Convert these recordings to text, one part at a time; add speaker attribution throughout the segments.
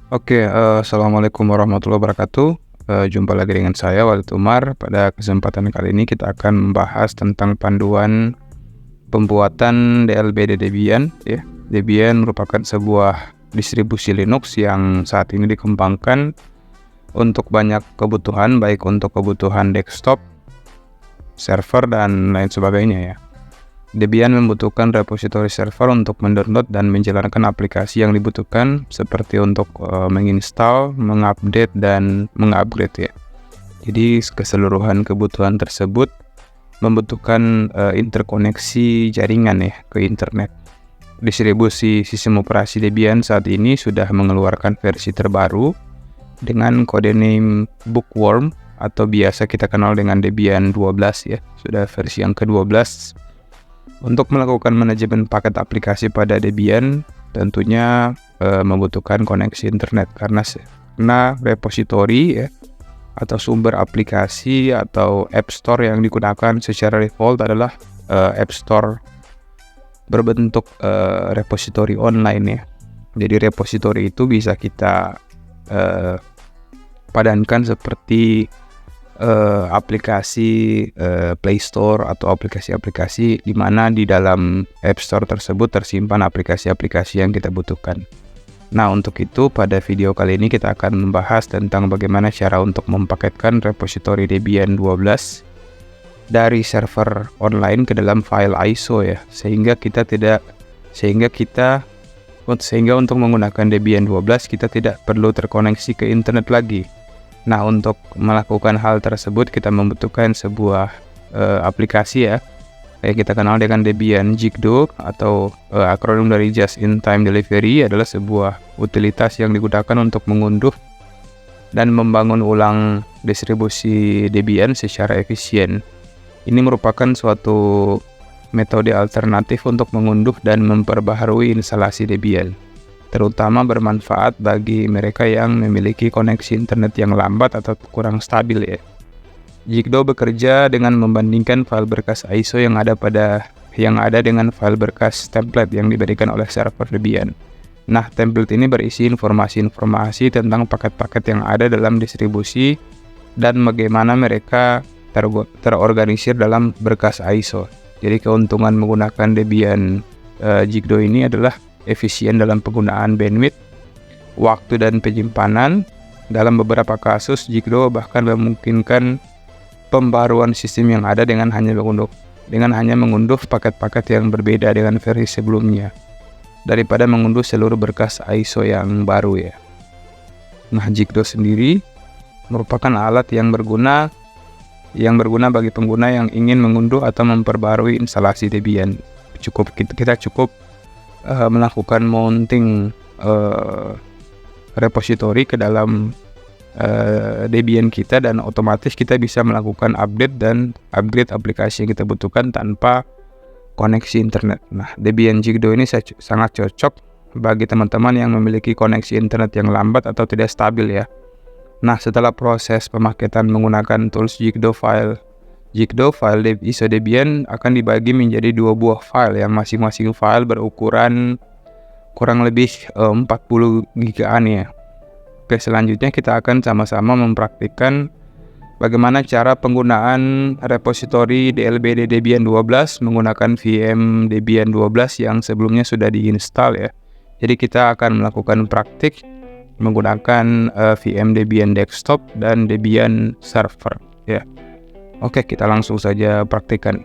Speaker 1: Assalamualaikum warahmatullahi wabarakatuh. Jumpa lagi dengan saya Walid Umar. Pada kesempatan kali ini kita akan membahas tentang panduan pembuatan DLBD Debian ya. Debian merupakan sebuah distribusi Linux yang saat ini dikembangkan untuk banyak kebutuhan, baik untuk kebutuhan desktop, server, dan lain sebagainya ya. Debian membutuhkan repository server untuk mendownload dan menjalankan aplikasi yang dibutuhkan seperti untuk menginstal, mengupdate, dan mengupgrade ya. Jadi keseluruhan kebutuhan tersebut membutuhkan interkoneksi jaringan ya ke internet. Distribusi sistem operasi Debian saat ini sudah mengeluarkan versi terbaru dengan kode name Bookworm atau biasa kita kenal dengan Debian 12 ya. Sudah versi yang ke-12. Untuk melakukan manajemen paket aplikasi pada Debian tentunya membutuhkan koneksi internet karena repositori ya, atau sumber aplikasi atau App Store yang digunakan secara default adalah App Store berbentuk repositori online ya. Jadi repositori itu bisa kita padankan seperti aplikasi Play Store atau aplikasi-aplikasi di mana di dalam App Store tersebut tersimpan aplikasi-aplikasi yang kita butuhkan. Nah, untuk itu pada video kali ini kita akan membahas tentang bagaimana cara untuk mempaketkan repository Debian 12 dari server online ke dalam file ISO ya, sehingga untuk menggunakan Debian 12 kita tidak perlu terkoneksi ke internet lagi. Nah, untuk melakukan hal tersebut kita membutuhkan sebuah aplikasi ya, kayak kita kenal dengan Debian Jigdo atau akronim dari Just in Time Delivery adalah sebuah utilitas yang digunakan untuk mengunduh dan membangun ulang distribusi Debian secara efisien. Ini merupakan suatu metode alternatif untuk mengunduh dan memperbaharui instalasi Debian, terutama bermanfaat bagi mereka yang memiliki koneksi internet yang lambat atau kurang stabil ya. Jigdo bekerja dengan membandingkan file berkas ISO yang ada dengan file berkas template yang diberikan oleh server Debian. Nah, template ini berisi informasi-informasi tentang paket-paket yang ada dalam distribusi dan bagaimana mereka terorganisir dalam berkas ISO. Jadi keuntungan menggunakan Debian Jigdo ini adalah efisien dalam penggunaan bandwidth, waktu, dan penyimpanan. Dalam beberapa kasus, Jigdo bahkan memungkinkan pembaruan sistem yang ada dengan hanya mengunduh paket-paket yang berbeda dengan versi sebelumnya daripada mengunduh seluruh berkas ISO yang baru ya. Nah, Jigdo sendiri merupakan alat yang berguna bagi pengguna yang ingin mengunduh atau memperbarui instalasi Debian. Kita cukup melakukan mounting repository ke dalam Debian kita dan otomatis kita bisa melakukan update dan upgrade aplikasi yang kita butuhkan tanpa koneksi internet. Nah, Debian Jigdo ini sangat cocok bagi teman-teman yang memiliki koneksi internet yang lambat atau tidak stabil ya. Nah, setelah proses pemaketan menggunakan tools Jigdo, file ISO Debian akan dibagi menjadi dua buah file yang masing-masing file berukuran kurang lebih 40 gigaan ya. Oke, selanjutnya kita akan sama-sama mempraktikkan bagaimana cara penggunaan repository DLBD Debian 12 menggunakan VM Debian 12 yang sebelumnya sudah diinstal ya. Jadi kita akan melakukan praktik menggunakan VM Debian Desktop dan Debian Server ya. Oke, kita langsung saja praktikkan.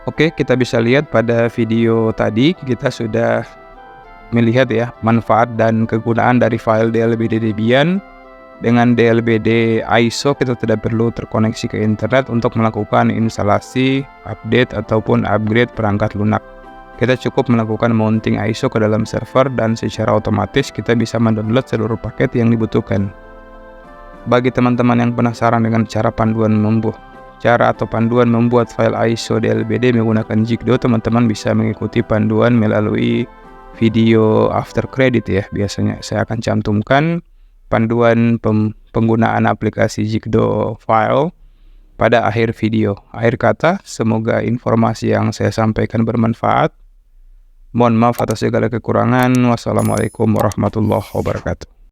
Speaker 1: Oke, kita bisa lihat pada video tadi kita sudah melihat ya manfaat dan kegunaan dari file DLBD Debian. Dengan DLBD ISO kita tidak perlu terkoneksi ke internet untuk melakukan instalasi, update ataupun upgrade perangkat lunak. Kita cukup melakukan mounting ISO ke dalam server dan secara otomatis kita bisa mendownload seluruh paket yang dibutuhkan. Bagi teman-teman yang penasaran dengan cara panduan membuat file ISO DLBD menggunakan Jigdo, teman-teman bisa mengikuti panduan melalui video after credit ya. Biasanya saya akan cantumkan panduan penggunaan aplikasi Jigdo file pada akhir video. Akhir kata, semoga informasi yang saya sampaikan bermanfaat. Mohon maaf atas segala kekurangan. Wassalamualaikum warahmatullahi wabarakatuh.